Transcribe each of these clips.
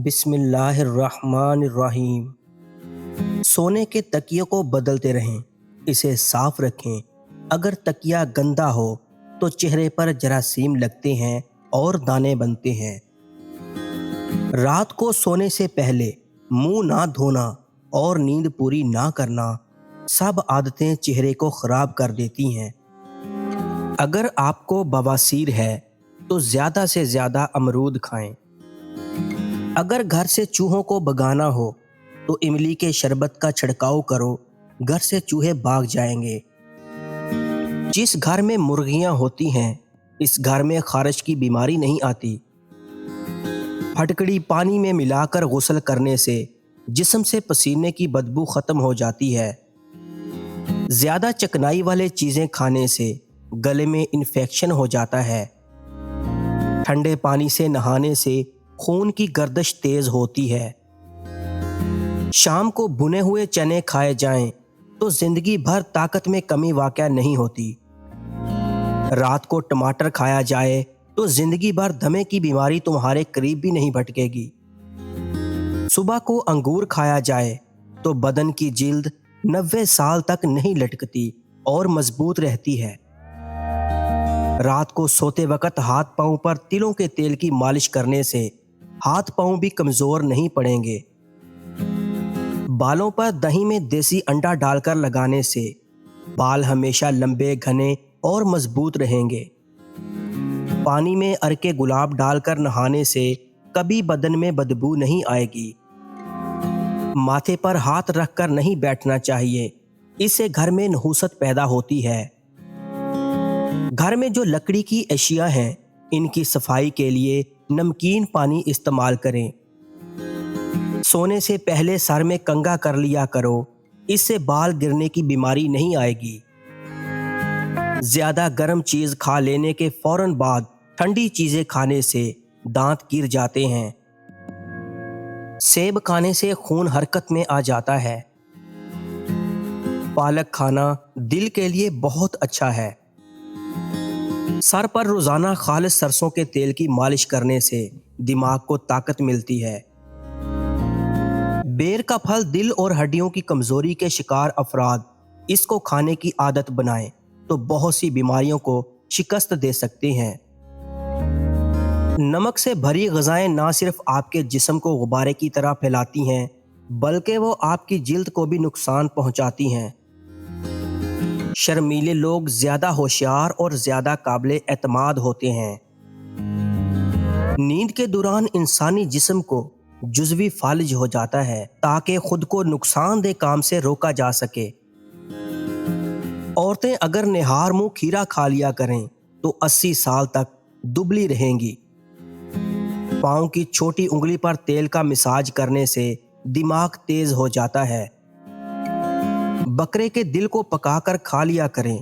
بسم اللہ الرحمن الرحیم۔ سونے کے تکیے کو بدلتے رہیں، اسے صاف رکھیں۔ اگر تکیہ گندا ہو تو چہرے پر جراثیم لگتے ہیں اور دانے بنتے ہیں۔ رات کو سونے سے پہلے منہ نہ دھونا اور نیند پوری نہ کرنا سب عادتیں چہرے کو خراب کر دیتی ہیں۔ اگر آپ کو بواسیر ہے تو زیادہ سے زیادہ امرود کھائیں۔ اگر گھر سے چوہوں کو بھگانا ہو تو املی کے شربت کا چھڑکاؤ کرو، گھر سے چوہے بھاگ جائیں گے۔ جس گھر میں مرغیاں ہوتی ہیں اس گھر میں خارش کی بیماری نہیں آتی۔ پھٹکڑی پانی میں ملا کر غسل کرنے سے جسم سے پسینے کی بدبو ختم ہو جاتی ہے۔ زیادہ چکنائی والے چیزیں کھانے سے گلے میں انفیکشن ہو جاتا ہے۔ ٹھنڈے پانی سے نہانے سے خون کی گردش تیز ہوتی ہے۔ شام کو بھنے ہوئے چنے کھائے جائیں تو زندگی بھر طاقت میں کمی واقع نہیں ہوتی۔ رات کو ٹماٹر کھایا جائے تو زندگی بھر دمے کی بیماری تمہارے قریب بھی نہیں بھٹکے گی۔ صبح کو انگور کھایا جائے تو بدن کی جلد 90 سال تک نہیں لٹکتی اور مضبوط رہتی ہے۔ رات کو سوتے وقت ہاتھ پاؤں پر تلوں کے تیل کی مالش کرنے سے ہاتھ پاؤں بھی کمزور نہیں پڑیں گے۔ بالوں پر دہی میں دیسی انڈا ڈال کر لگانے سے بال ہمیشہ لمبے، گھنے اور مضبوط رہیں گے۔ پانی میں ارک گلاب ڈال کر نہانے سے کبھی بدن میں بدبو نہیں آئے گی۔ ماتھے پر ہاتھ رکھ کر نہیں بیٹھنا چاہیے، اس سے گھر میں نحوست پیدا ہوتی ہے۔ گھر میں جو لکڑی کی اشیاء ہیں ان کی صفائی کے لیے نمکین پانی استعمال کریں۔ سونے سے پہلے سر میں کنگھا کر لیا کرو، اس سے بال گرنے کی بیماری نہیں آئے گی۔ زیادہ گرم چیز کھا لینے کے فوراً بعد ٹھنڈی چیزیں کھانے سے دانت گر جاتے ہیں۔ سیب کھانے سے خون حرکت میں آ جاتا ہے۔ پالک کھانا دل کے لیے بہت اچھا ہے۔ سر پر روزانہ خالص سرسوں کے تیل کی مالش کرنے سے دماغ کو طاقت ملتی ہے۔ بیر کا پھل دل اور ہڈیوں کی کمزوری کے شکار افراد اس کو کھانے کی عادت بنائیں تو بہت سی بیماریوں کو شکست دے سکتے ہیں۔ نمک سے بھری غذائیں نہ صرف آپ کے جسم کو غبارے کی طرح پھیلاتی ہیں بلکہ وہ آپ کی جلد کو بھی نقصان پہنچاتی ہیں۔ شرمیلے لوگ زیادہ ہوشیار اور زیادہ قابل اعتماد ہوتے ہیں۔ نیند کے دوران انسانی جسم کو جزوی فالج ہو جاتا ہے تاکہ خود کو نقصان دہ کام سے روکا جا سکے۔ عورتیں اگر نہار منہ کھیرا کھا لیا کریں تو 80 سال تک دبلی رہیں گی۔ پاؤں کی چھوٹی انگلی پر تیل کا مساج کرنے سے دماغ تیز ہو جاتا ہے۔ بکرے کے دل کو پکا کر کھا لیا کریں،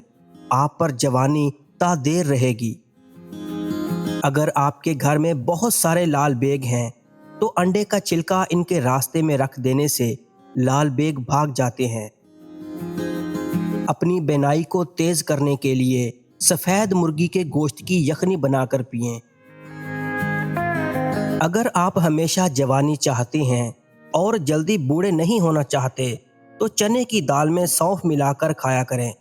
آپ پر جوانی تا دیر رہے گی۔ اگر آپ کے گھر میں بہت سارے لال بیگ ہیں تو انڈے کا چھلکا ان کے راستے میں رکھ دینے سے لال بیگ بھاگ جاتے ہیں۔ اپنی بینائی کو تیز کرنے کے لیے سفید مرغی کے گوشت کی یخنی بنا کر پئیں۔ اگر آپ ہمیشہ جوانی چاہتے ہیں اور جلدی بوڑھے نہیں ہونا چاہتے تو چنے کی دال میں سونف ملا کر کھایا کریں۔